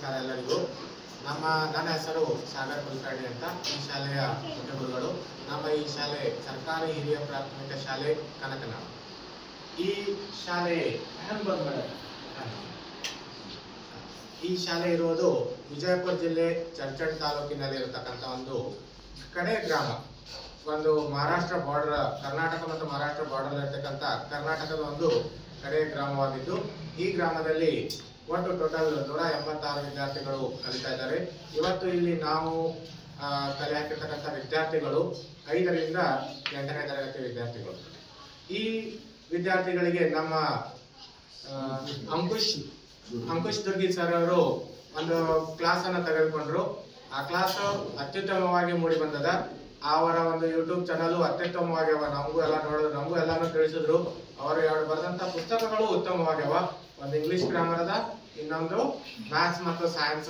ನಮಸ್ಕಾರ ಎಲ್ಲರಿಗೂ. ನನ್ನ ಹೆಸರು ಸಾಗರ್ ಕುಲಕರ್ಣಿ ಅಂತ. ಈ ಶಾಲೆಯ ಮುಖ್ಯಗುರುಗಳು. ನಮ್ಮ ಈ ಶಾಲೆ ಸರ್ಕಾರಿ ಹಿರಿಯ ಪ್ರಾಥಮಿಕ ಶಾಲೆ ಕನಕನಾಳ. ಈ ಶಾಲೆ ಇರುವುದು ವಿಜಯಪುರ ಜಿಲ್ಲೆ ಚರ್ಚಡ್ ತಾಲೂಕಿನಲ್ಲಿ ಇರತಕ್ಕಂಥ ಒಂದು ಕಡೆ ಗ್ರಾಮ. ಒಂದು ಮಹಾರಾಷ್ಟ್ರ ಬಾರ್ಡರ್, ಕರ್ನಾಟಕ ಮತ್ತು ಮಹಾರಾಷ್ಟ್ರ ಬಾರ್ಡರ್ ಇರತಕ್ಕಂಥ ಕರ್ನಾಟಕದ ಒಂದು ಕಡೆ ಗ್ರಾಮವಾಗಿದ್ದು, ಈ ಗ್ರಾಮದಲ್ಲಿ ಒಟ್ಟು ಟೋಟಲ್ 186 ವಿದ್ಯಾರ್ಥಿಗಳು ಕಲಿತಾ ಇದ್ದಾರೆ. ಇವತ್ತು ಇಲ್ಲಿ ನಾವು ಕಲೆ ಹಾಕಿರ್ತಕ್ಕಂಥ ವಿದ್ಯಾರ್ಥಿಗಳು 5ರಿಂದ 8ನೇ ತರಗತಿ ವಿದ್ಯಾರ್ಥಿಗಳು. ಈ ವಿದ್ಯಾರ್ಥಿಗಳಿಗೆ ನಮ್ಮ ಅಂಕುಶ್ ದುರ್ಗಿ ಸರ್ ಅವರು ಒಂದು ಕ್ಲಾಸ್ ಅನ್ನು ತೆಗೆದುಕೊಂಡ್ರು. ಆ ಕ್ಲಾಸ್ ಅತ್ಯುತ್ತಮವಾಗಿ ಮೂಡಿ ಬಂದದ. ಅವರ ಒಂದು ಯೂಟ್ಯೂಬ್ ಚಾನಲ್ ಅತ್ಯುತ್ತಮವಾಗ್ಯವ. ನಮಗೂ ಎಲ್ಲ ನೋಡಿದ್ರು, ನಮಗೂ ಎಲ್ಲಾನು ತಿಳಿಸಿದ್ರು. ಅವರು 2 ಬರೆದಂತ ಪುಸ್ತಕಗಳು ಉತ್ತಮವಾಗ್ಯವ. ಒಂದು ಇಂಗ್ಲಿಷ್ ಗ್ರಾಮರ್ ಅದ, ಇನ್ನೊಂದು ಮ್ಯಾಥ್ಸ್ ಮತ್ತು ಸೈನ್ಸ್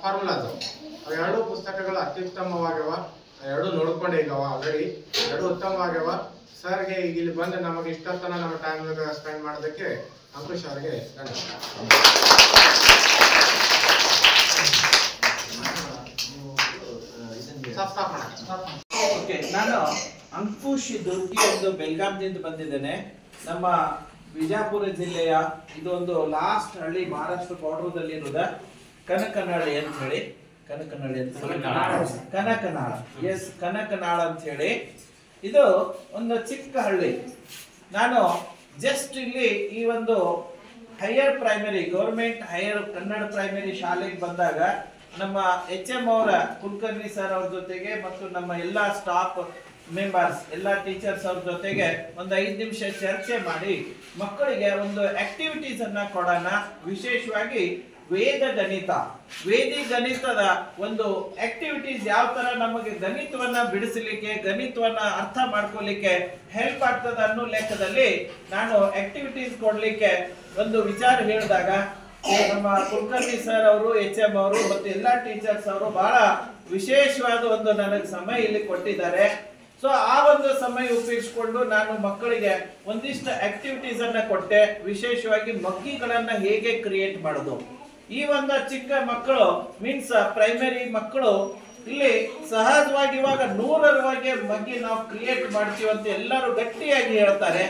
ಫಾರ್ಮುಲಾಸ್. ಅವೆರಡು ಪುಸ್ತಕಗಳು ಅತ್ಯುತ್ತಮವಾಗ್ಯವ. 2 ನೋಡ್ಕೊಂಡೆ ಈಗ ಆಲ್ರೆಡಿ 2 ಉತ್ತಮವಾಗ್ಯವ. ಸರ್ಗೆ ಈಗ ಇಲ್ಲಿ ಬಂದು ನಮಗೆ ಇಷ್ಟೊತ್ತನ ನಮ್ಮ ಟೈಮ್ ಸ್ಪೆಂಡ್ ಮಾಡೋದಕ್ಕೆ ಅಂಕುಶ್ ಅವರಿಗೆ ಧನ್ಯವಾದ. ನಾನು ಅಂಕುಶ್ ದುರ್ಗಿ ಎಂದು ಬೆಳಗಾಂದಿಂದ ಬಂದಿದ್ದೇನೆ. ನಮ್ಮ ವಿಜಯಪುರ ಜಿಲ್ಲೆಯ ಇದೊಂದು ಲಾಸ್ಟ್ ಹಳ್ಳಿ, ಮಹಾರಾಷ್ಟ್ರ ಬಾರ್ಡರ್ದಲ್ಲಿ ಇರೋದ ಕನಕನಾಳಿ ಅಂತ ಹೇಳಿ. ಕನಕನಾಳ ಅಂತ ಹೇಳಿ ಇದು ಒಂದು ಚಿಕ್ಕ ಹಳ್ಳಿ. ನಾನು ಜಸ್ಟ್ ಇಲ್ಲಿ ಈ ಒಂದು higher primary, government higher Kannada primary ಶಾಲೆಗೆ ಬಂದಾಗ ನಮ್ಮ HM ಅವರ ಕುಲಕರ್ಣಿ ಸರ್ ಅವ್ರ ಜೊತೆಗೆ ಮತ್ತು ನಮ್ಮ ಎಲ್ಲಾ ಸ್ಟಾಫ್ ಮೆಂಬರ್ಸ್, ಎಲ್ಲಾ ಟೀಚರ್ಸ್ ಅವ್ರ ಜೊತೆಗೆ ಒಂದು 5 ನಿಮಿಷ ಚರ್ಚೆ ಮಾಡಿ ಮಕ್ಕಳಿಗೆ ಒಂದು ಆಕ್ಟಿವಿಟೀಸ್ ಅನ್ನ ಕೊಡೋಣ. ವಿಶೇಷವಾಗಿ ವೇದಿ ಗಣಿತದ ಒಂದು ಆಕ್ಟಿವಿಟೀಸ್ ಯಾವ ತರ ನಮಗೆ ಗಣಿತವನ್ನ ಬಿಡಿಸಲಿಕ್ಕೆ, ಗಣಿತವನ್ನ ಅರ್ಥ ಮಾಡ್ಕೊಳ್ಳಿಕ್ಕೆ ಹೆಲ್ಪ್ ಆಗ್ತದ ಅನ್ನೋ ಲೆಕ್ಕದಲ್ಲಿ ನಾನು ಆಕ್ಟಿವಿಟೀಸ್ ಕೊಡ್ಲಿಕ್ಕೆ ಒಂದು ವಿಚಾರ ಹೇಳಿದಾಗ ನಮ್ಮ ಕುಲಕರ್ಣಿ ಸರ್ ಅವರು, HM ಅವರು ಮತ್ತು ಎಲ್ಲಾ ಟೀಚರ್ಸ್ ಅವರು ಬಹಳ ವಿಶೇಷವಾದ ಒಂದು ನನಗೆ ಸಮಯ ಇಲ್ಲಿ ಕೊಟ್ಟಿದ್ದಾರೆ. ಸೊ ಆ ಒಂದು ಸಮಯ ಉಪಯೋಗಿಸಿಕೊಂಡು ನಾನು ಮಕ್ಕಳಿಗೆ ಒಂದಿಷ್ಟು ಆಕ್ಟಿವಿಟೀಸ್ ಅನ್ನ ಕೊಟ್ಟೆ. ವಿಶೇಷವಾಗಿ ಮಗ್ಗಿಗಳನ್ನ ಹೇಗೆ ಕ್ರಿಯೇಟ್ ಮಾಡೋದು. ಈ ಒಂದು ಚಿಕ್ಕ ಮಕ್ಕಳು ಮೀನ್ಸ್ ಪ್ರೈಮರಿ ಮಕ್ಕಳು ಇಲ್ಲಿ ಸಹಜವಾಗಿ ಇವಾಗ 100ರವರೆಗೆ ಮಗ್ಗಿ ನಾವು ಕ್ರಿಯೇಟ್ ಮಾಡ್ತೀವಿ ಅಂತ ಎಲ್ಲರೂ ಗಟ್ಟಿಯಾಗಿ ಹೇಳ್ತಾರೆ.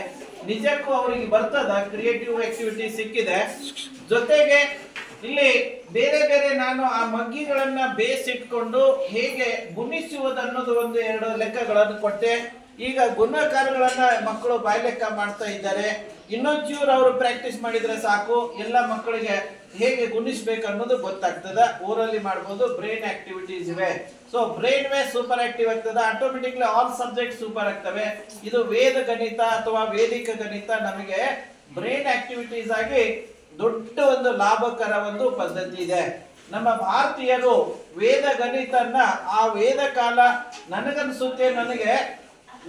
ನಿಜಕ್ಕೂ ಅವರಿಗೆ ಬರ್ತದ, ಕ್ರಿಯೇಟಿವ್ ಆಕ್ಟಿವಿಟಿ ಸಿಕ್ಕಿದೆ. ಜೊತೆಗೆ ಇಲ್ಲಿ ಬೇರೆ ಬೇರೆ ನಾನು ಆ ಮಗ್ಗಿಗಳನ್ನ ಬೇಸ್ ಇಟ್ಕೊಂಡು ಹೇಗೆ ಗುಣಿಸುವುದನ್ನೋದು 1-2 ಲೆಕ್ಕಗಳನ್ನು ಕೊಟ್ಟೆ. ಈಗ ಗುಣಕಾರಗಳನ್ನ ಮಕ್ಕಳು ಬಾಯ್ಲೆಕ್ಕ ಮಾಡ್ತಾ ಇದ್ದಾರೆ. ಇನ್ನೊಂಚೂರು ಅವರು ಪ್ರಾಕ್ಟೀಸ್ ಮಾಡಿದ್ರೆ ಸಾಕು, ಎಲ್ಲ ಮಕ್ಕಳಿಗೆ ಹೇಗೆ ಗುಣಿಸ್ಬೇಕು ಅನ್ನೋದು ಗೊತ್ತಾಗ್ತದ. ಊರಲ್ಲಿ ಮಾಡ್ಬೋದು. ಬ್ರೈನ್ ಆಕ್ಟಿವಿಟೀಸ್ ಇವೆ. So brain way super active ಆಗ್ತದೆ. ಆಟೋಮೆಟಿಕ್ಲಿ ಆಲ್ ಸಬ್ಜೆಕ್ಟ್ ಸೂಪರ್ ಆಗ್ತವೆ. ಇದು ವೇದ ಗಣಿತ ಅಥವಾ ವೇದಿಕ ಗಣಿತ ನಮಗೆ ಬ್ರೈನ್ ಆಕ್ಟಿವಿಟೀಸ್ ಆಗಿ ದೊಡ್ಡ ಒಂದು ಲಾಭಕರ ಒಂದು ಪದ್ಧತಿ ಇದೆ. ನಮ್ಮ ಭಾರತೀಯರು ವೇದ ಗಣಿತನ್ನ ಆ ವೇದ ಕಾಲ, ನನಗನ್ಸುತ್ತೆ ನನಗೆ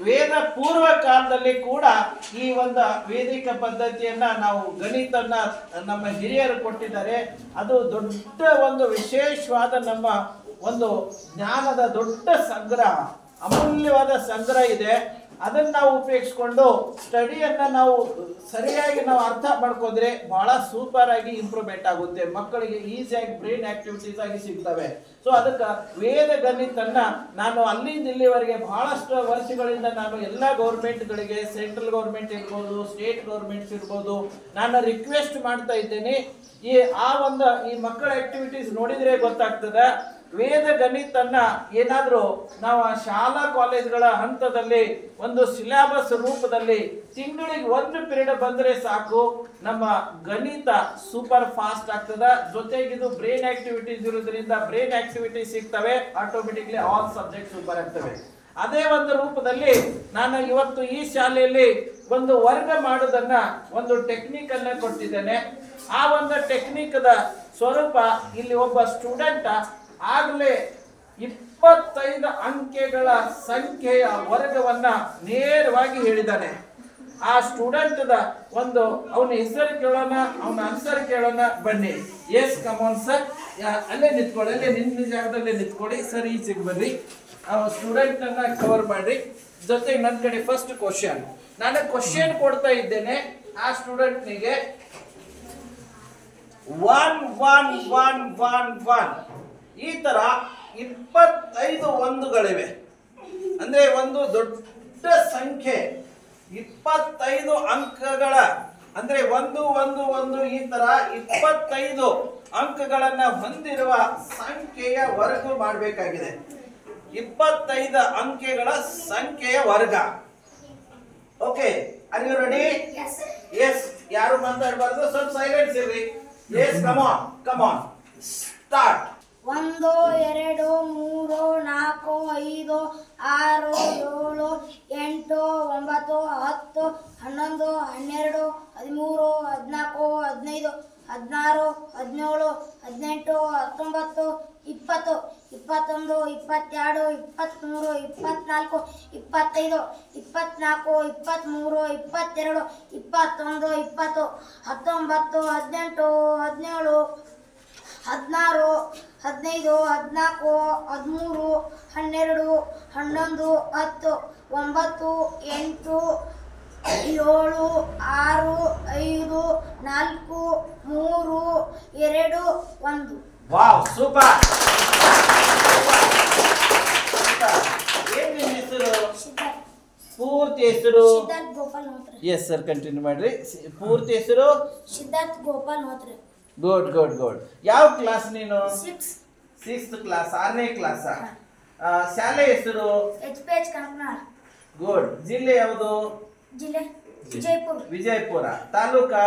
ವೇದ ಪೂರ್ವ ಕಾಲದಲ್ಲಿ ಕೂಡ ಈ ಒಂದು ವೇದಿಕ ಪದ್ಧತಿಯನ್ನ ನಾವು ಗಣಿತನ್ನ ನಮ್ಮ ಹಿರಿಯರು ಕೊಟ್ಟಿದ್ದಾರೆ. ಅದು ದೊಡ್ಡ ಒಂದು ವಿಶೇಷವಾದ ನಮ್ಮ ಒಂದು ಜ್ಞಾನದ ದೊಡ್ಡ ಸಂಗ್ರಹ, ಅಮೂಲ್ಯವಾದ ಸಂಗ್ರಹ ಇದೆ. ಅದನ್ನ ನಾವು ಉಪಯೋಗಿಸ್ಕೊಂಡು ಸ್ಟಡಿಯನ್ನ ನಾವು ಸರಿಯಾಗಿ ನಾವು ಅರ್ಥ ಮಾಡ್ಕೊಂಡ್ರೆ ಬಹಳ ಸೂಪರ್ ಆಗಿ ಇಂಪ್ರೂವ್ಮೆಂಟ್ ಆಗುತ್ತೆ. ಮಕ್ಕಳಿಗೆ ಈಸಿಯಾಗಿ ಬ್ರೈನ್ ಆಕ್ಟಿವಿಟೀಸ್ ಆಗಿ ಸಿಗ್ತವೆ. ಸೊ ಅದಕ್ಕೆ ವೇದ ಗಣಿತನ್ನ ನಾನು ಅಲ್ಲಿಂದ ಇಲ್ಲಿವರೆಗೆ ಬಹಳಷ್ಟು ವರ್ಷಗಳಿಂದ ನಾನು ಎಲ್ಲ ಗೌರ್ಮೆಂಟ್ಗಳಿಗೆ, ಸೆಂಟ್ರಲ್ ಗೌರ್ಮೆಂಟ್ ಇರ್ಬೋದು, ಸ್ಟೇಟ್ ಗೌರ್ಮೆಂಟ್ಸ್ ಇರ್ಬೋದು, ನಾನು ರಿಕ್ವೆಸ್ಟ್ ಮಾಡ್ತಾ ಇದ್ದೇನೆ. ಈ ಮಕ್ಕಳ ಆಕ್ಟಿವಿಟೀಸ್ ನೋಡಿದ್ರೆ ಗೊತ್ತಾಗ್ತದ. ವೇದ ಗಣಿತನ್ನ ಏನಾದ್ರೂ ನಾವು ಶಾಲಾ ಕಾಲೇಜ್ಗಳ ಹಂತದಲ್ಲಿ ಒಂದು ಸಿಲೆಬಸ್ ರೂಪದಲ್ಲಿ ತಿಂಗಳಿಗೆ 1 ಪೀರಿಯಡ್ ಬಂದ್ರೆ ಸಾಕು, ನಮ್ಮ ಗಣಿತ ಸೂಪರ್ ಫಾಸ್ಟ್ ಆಗ್ತದ. ಜೊತೆಗಿದು ಬ್ರೈನ್ ಆಕ್ಟಿವಿಟೀಸ್ ಇರೋದ್ರಿಂದ ಬ್ರೈನ್ ಆಕ್ಟಿವಿಟೀಸ್ ಸಿಗ್ತವೆ. ಆಟೋಮೆಟಿಕ್ಲಿ ಆಲ್ ಸಬ್ಜೆಕ್ಟ್ ಸೂಪರ್ ಆಗ್ತವೆ. ಅದೇ ಒಂದು ರೂಪದಲ್ಲಿ ನಾನು ಇವತ್ತು ಈ ಶಾಲೆಯಲ್ಲಿ ಒಂದು ವರ್ಗ ಮಾಡೋದನ್ನ ಒಂದು ಟೆಕ್ನಿಕ್ ಅನ್ನ ಕೊಟ್ಟಿದ್ದೇನೆ. ಆ ಒಂದು ಟೆಕ್ನಿಕ್ ದ ಸ್ವರೂಪ ಇಲ್ಲಿ ಒಬ್ಬ ಸ್ಟೂಡೆಂಟ್ ಆಗ್ಲೇ 25 ಅಂಕೆಗಳ ಸಂಖ್ಯೆಯ ವರ್ಗವನ್ನ ನೇರವಾಗಿ ಹೇಳಿದ್ದಾನೆ. ಆ ಸ್ಟೂಡೆಂಟ್ ದ ಒಂದು ಅವನ ಹೆಸರು ಕೇಳೋಣ, ಅವನ ಆನ್ಸರ್ ಕೇಳೋಣ. ಬನ್ನಿ. ಎಸ್ ಕಮಾನ್ ಸರ್, ಅಲ್ಲೇ ನಿಂತ್ಕೊಳ್ಳಿ, ಅಲ್ಲೇ ನಿನ್ನ ಜಾಗದಲ್ಲೇ ನಿಂತ್ಕೊಳ್ಳಿ ಸರ್. ಈಚೆಗೆ ಬರ್ರಿ. ಆ ಸ್ಟೂಡೆಂಟ್ ಅನ್ನ ಕವರ್ ಮಾಡಿ. ಜೊತೆಗೆ ನನ್ನ ಕಡೆ ಫಸ್ಟ್ ಕ್ವಶನ್, ನಾನು ಕ್ವಶನ್ ಕೊಡ್ತಾ ಇದ್ದೇನೆ ಆ ಸ್ಟೂಡೆಂಟ್ನಿಗೆ. 1 1 1 1 1 ಈ ತರ 25 ಒಂದುಗಳಿವೆ. ಅಂದ್ರೆ ಒಂದು ದೊಡ್ಡ ಸಂಖ್ಯೆ 25 ಅಂಕಗಳ, ಅಂದ್ರೆ 1 1 1 ಈ ತರ 25 ಅಂಕಗಳನ್ನ ಹೊಂದಿರುವ ಸಂಖ್ಯೆಯ ವರ್ಗ ಮಾಡಬೇಕಾಗಿದೆ. 25 ಅಂಕೆಗಳ ಸಂಖ್ಯೆಯ ವರ್ಗ. Okay, are you ready? Yes. ಯಾರು ಮಾತಾಡಬಾರ್ದು, ಸ್ವಲ್ಪ ಸೈಲೆನ್ಸ್ ಇರ್ರಿ. Yes, come on start. 1 2 3 4 5 6 7 8 9 10 11 12 13 14 15 16 17 18 19 20 21 22 23 24 25 24 23 22 21 20 19 18 17 16 15 14 13 12 11 10 9 8 7 6 5 4 3 2 1. Wow, super. ಏನ್ ನಿಮ್ಮ ಹೆಸರು? ಪೂರ್ತಿ ಹೆಸರು? Siddharth Gopal Notre. Yes sir, continue ಮಾಡ್ರಿ. ಪೂರ್ತಿ ಹೆಸರು? Siddharth Gopal Notre. Good good good. ಯಾವ ಕ್ಲಾಸ್ ನೀನು? 6th ಕ್ಲಾಸ್, 6ನೇ ಕ್ಲಾಸ್. ಶಾಲೆ ಹೆಸರು? HPH ಕಂಕನಾಳ್. ಗುಡ್. ಜಿಲ್ಲೆ ಯಾವುದು? ಜಿಲ್ಲೆ ವಿಜಯಪುರ. ವಿಜಯಪುರ. ತಾಲೂಕಾ?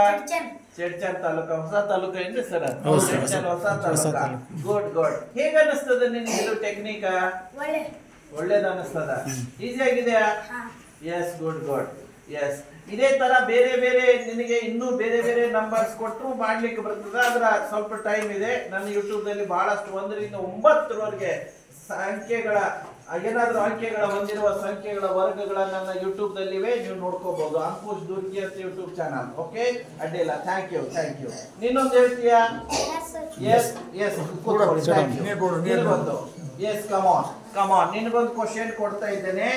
ಚಡ್ಚನ್ ತಾಲೂಕಾ. ಹೊಸ ತಾಲೂಕಾ ಏನ್ರಿ ಸರ್? ಚಡ್ಚನ್ ಹೊಸ ತಾಲೂಕಾ. Good good. ಹೇಗ ಅನಿಸ್ತದ ನಿನ್ಗೆ ಇದು ಟೆಕ್ನಿಕ್? ಒಳ್ಳೇದು ಅನಿಸ್ತದ? ಈಸಿ ಆಗಿದೆಯಾ? S, good good. ಎಸ್, ಇದೇ ತರ ಬೇರೆ ಬೇರೆ ನಿನಗೆ ಇನ್ನೂ ಬೇರೆ ಬೇರೆ ನಂಬರ್ಸ್ ಕೊಟ್ಟರು ಮಾಡ್ಲಿಕ್ಕೆ ಬರ್ತದೆ. ಆದ್ರ ಸ್ವಲ್ಪ ಟೈಮ್ ಇದೆ. ನನ್ನ ಯೂಟ್ಯೂಬ್ ನಲ್ಲಿ ಬಹಳಷ್ಟು 1 ರಿಂದ 9 ಸಂಖ್ಯೆಗಳ ಏನಾದ್ರೂ ಅಂಕೆಗಳ ಹೊಂದಿರುವ ಸಂಖ್ಯೆಗಳ ವರ್ಗಗಳ ನನ್ನ ಯೂಟ್ಯೂಬ್ ನಲ್ಲಿವೆ, ನೀವು ನೋಡ್ಕೋಬಹುದು. ಅಂಕುಶ್ ದುರ್ಗಿ ಅಂತ ಯೂಟ್ಯೂಬ್ ಚಾನಲ್. ಓಕೆ, ಅಡ್ಡಿಲ್ಲ. Thank you. ನೀನೊಂದು ಹೇಳ್ತೀಯಾ? Yes yes, yes, come on. ನಿನಗೊಂದು ಕ್ವಶನ್ ಕೊಡ್ತಾ ಇದ್ದೇನೆ.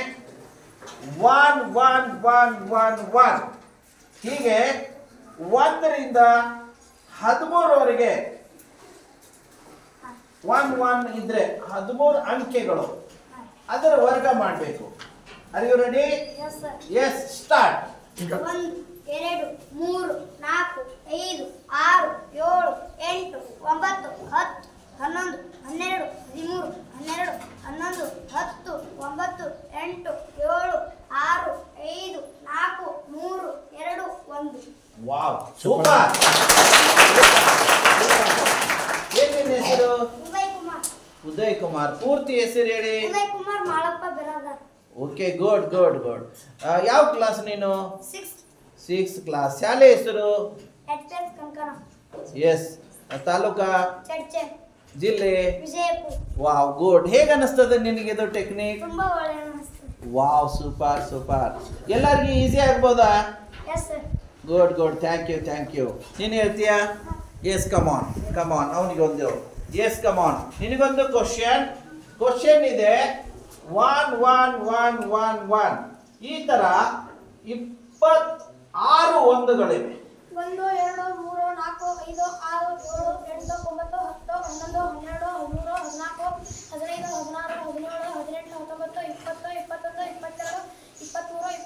1 1 1 1 1 ಹೀಗೆ 1 ರಿಂದ 13 1 1 ಇದ್ರೆ 13 ಅಂಕೆಗಳು, ಅದರ ವರ್ಗ ಮಾಡಬೇಕು. Are you ready? Yes, start. 1 2 3 4 5 6 7 8 9 10 11 12 13 12 11 10 9 8 7 6 5 4 3 2 1. Wow, super. ಏನ್ ನಿನ್ನ ಹೆಸರು? ಉದಯ್ ಕುಮಾರ್. ಪೂರ್ತಿ ಹೆಸರು ಹೇಳಿ? Uday Kumar Malappa Biradar. Okay, good good good. ಯಾವ ಕ್ಲಾಸ್ ನೀನು? 6th class. ಶಾಲೆ ಹೆಸರು? HPH ಕಂಕನಾಳ್. ಎಸ್. ತಾಲೂಕಾ? ಚಡ್ಚನ್. ಜಿಲ್ಲೆ? ವಿಜಯಪುರ. Wow, good. ಹೇಗೆ ಅನಿಸ್ತದೆ ನಿನಗೆ ಇದು ಟೆಕ್ನಿಕ್? ತುಂಬಾ ಒಳ್ಳೆ ಅನಿಸ್ತು. Wow, super. ಎಲ್ಲರಿಗೂ ಈಸಿ ಆಗ್ಬೋದಾ? Yes sir. Good good. Thank you. ನೀನು ಹೇಳ್ತೀಯಾ? Yes, come on. ಅವನಿಗೆ ಒಂದು ಎಸ್, ಕಮ್ ಆನ್. ನಿನಗೊಂದು ಕ್ವಶನ್ ಇದೆ. 1 1 1 1 1 ಈ ತರ 26 ಒಂದುಗಳಿವೆ. 1 2 3 4 5 6 7 8 9 10 11 12 13 14 15 16 17 18 19 20 21 22 23 24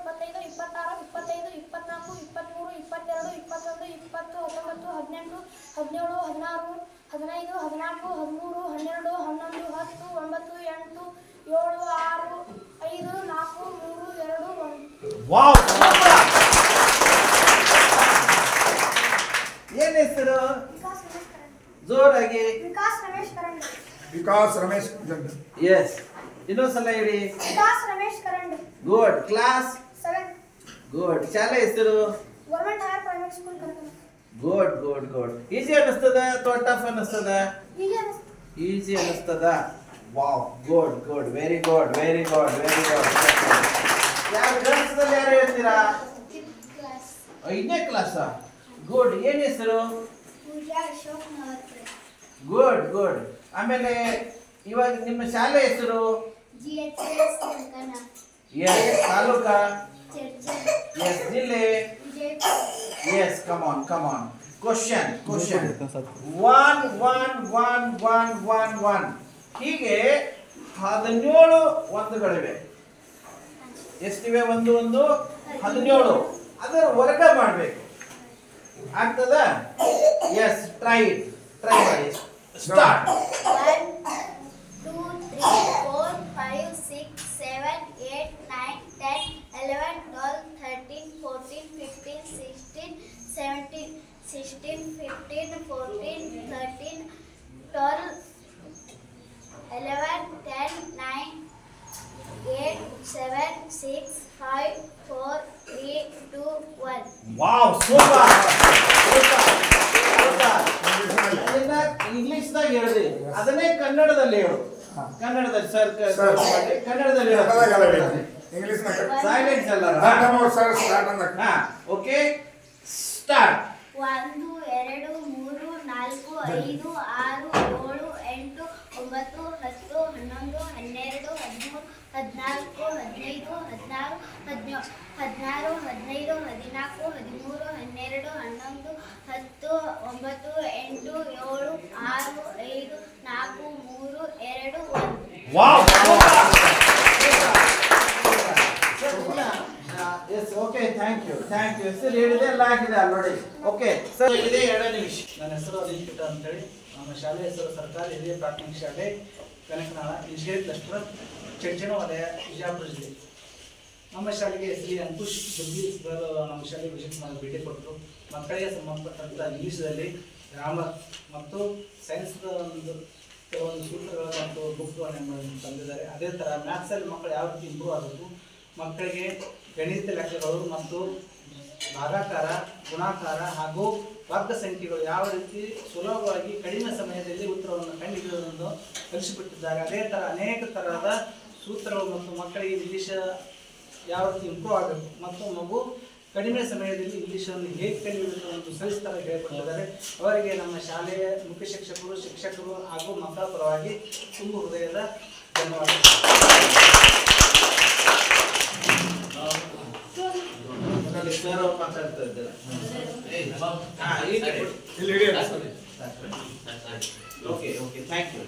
25 26 25 24 23 22 21 20 19 18 17 16 15 14 13 12 11 10 9 8 7 6 5 4 3 2 1. ವಾವ್, ಏನ್ ಹೆಸರು? ಜೋರಾಗಿ. ವಿಕಾಸ್ ರಮೇಶ್ ಕರಂಡಿ. ಎಸ್, ಇನ್ನೊಂದ್ಸಲ ಹೇಳಿ. Vikas Ramesh ಕರಂಡಿ. Good. Class? 7th. Good. ಶಾಲೆ ಹೆಸರು? Government higher primary school Karkala. Good. Easy ಅನಿಸ್ತದ ಅಥವಾ ಟಫ್ ಅನಿಸ್ತದ? ಈಸಿ ಅನಿಸ್ತದ. Wow, good. Very good. ಯಾರು ಗಣಿತದಲ್ಲಿ ಯಾರು ಹೇಳ್ತೀರಾ? 5ನೇ ಕ್ಲಾಸ್. ಗುಡ್. ಏನ್ ಹೆಸರು? ಗುಡ್. ಆಮೇಲೆ ಇವಾಗ ನಿಮ್ಮ ಶಾಲೆ ಹೆಸರು? ಎಸ್. ತಾಲೂಕಾ? ಎಸ್. ಜಿಲ್ಲೆ? ಎಸ್. Come on. ಕ್ವಶನ್ 1 1 1 1 1 1 ಹೀಗೆ 17 ಒಂದುಗಳಿವೆ. ಎಷ್ಟಿವೆ? 1 1 17. ಅದರ ವರ್ಗ ಮಾಡಬೇಕು. ಆಗ್ತದ? ಎಸ್, ಟ್ರೈ ಮಾಡಿ. ಸ್ಟಾರ್ಟ್. 1 2 3 4 5 6 7 8 9 10 11 12 13 14 15 16 17 16 15 14 13 12 11 10 9 8 7 6 5 4 3 2 1. Wow, super. ಅದನ್ನ ಇಂಗ್ಲಿಷ್ ದಾಗ ಹೇಳಿದೆ, ಅದನ್ನೇ ಕನ್ನಡದಲ್ಲಿ ಹೇಳು. ಕನ್ನಡದಲ್ಲಿ ಸರ್ ಕನ್ನಡದಲ್ಲಿ ಇಂಗ್ಲಿಷ್ ಸೈಲೆನ್ಸ್ ಅಲ್ಲ. Okay, start. 1 2 3 4 5 6 7 8 9 10 11 12 13 14 15 16 17 18 19 20 21 22 23 24 11 10 11 9 8 7 6 5 4 3 2 1. Wow, yes, okay, thank you. ಹೆಸರು ಹೇಳಿದೆ, ಎಲ್ಲ ಆಗಿದೆ ನೋಡಿ. ಓಕೆ ಸರ್, ಇದೆ 2 ನಿಮಿಷ. ನನ್ನ ಹೆಸರು ಅನಿಲ್ ಅಂತೇಳಿ, ನಮ್ಮ ಶಾಲೆ ಹೆಸರು ಸರ್ಕಾರಿ ಹಿರಿಯ ಪ್ರಾಥಮಿಕ ಶಾಲೆ ಕನಕನಾಳ, ಇಂಜಿನಿಯರಿಂಗ್ ಕ್ಲಸ್ಟರ್, ಚಂಚಣ ವಲಯ, ವಿಜಯಪುರ ಜಿಲ್ಲೆ. ನಮ್ಮ ಶಾಲೆಗೆ ಶ್ರೀ ಅಂಕುಶ್ ದುರ್ಗಿ ಸರ್ ನಮ್ಮ ಶಾಲೆಗೆ ವಿಸಿಟ್ ಮಾಡಿ ಭೇಟಿ ಕೊಟ್ಟರು. ಮಕ್ಕಳಿಗೆ ಸಂಬಂಧಪಟ್ಟಂಥ ಇಂಗ್ಲೀಷಲ್ಲಿ ಗ್ರಾಮರ್ ಮತ್ತು ಸೈನ್ಸ್ದ ಒಂದು ಕೆಲವೊಂದು ಸೂತ್ರಗಳು ಮತ್ತು ಬುಕ್ಗಳನ್ನು ತಂದಿದ್ದಾರೆ. ಅದೇ ಥರ ಮ್ಯಾಥ್ಸಲ್ಲಿ ಮಕ್ಕಳು ಯಾವ ರೀತಿ ಇಂಪ್ರೂವ್ ಆಗಬೇಕು, ಮಕ್ಕಳಿಗೆ ಗಣಿತ ಲೆಕ್ಕಗಳು ಮತ್ತು ಭಾಗಾಕಾರ, ಗುಣಾಕಾರ ಹಾಗೂ ವರ್ಗ ಸಂಖ್ಯೆಗಳು ಯಾವ ರೀತಿ ಸುಲಭವಾಗಿ ಕಡಿಮೆ ಸಮಯದಲ್ಲಿ ಉತ್ತರವನ್ನು ಕಂಡುಹಿಡಿಯುವುದನ್ನು ಕಲಿಸಿಕೊಟ್ಟಿದ್ದಾರೆ. ಅದೇ ಥರ ಅನೇಕ ಥರದ ಸೂತ್ರಗಳು ಮತ್ತು ಮಕ್ಕಳಿಗೆ ಇಂಗ್ಲೀಷ್ ಯಾವ ರೀತಿ ಇಂಪ್ರೂವ್ ಆಗಬೇಕು ಮತ್ತು ಮಗು ಕಡಿಮೆ ಸಮಯದಲ್ಲಿ ಇಂಗ್ಲೀಷನ್ನು ಹೇಗೆ ಕಲಿಯುವುದು ಒಂದು ಸವಿಸ್ತಾರ ಹೇಳಿಕೊಟ್ಟಿದ್ದಾರೆ. ಅವರಿಗೆ ನಮ್ಮ ಶಾಲೆಯ ಮುಖ್ಯ ಶಿಕ್ಷಕರು ಹಾಗೂ ಮಕ್ಕಳ ಪರವಾಗಿ ತುಂಬ ಹೃದಯದ ಧನ್ಯವಾದಗಳು. ಸರ್ ಮಾತಾಡ್ತಾ ಇದ್ದಾರೆ. Okay, thank you.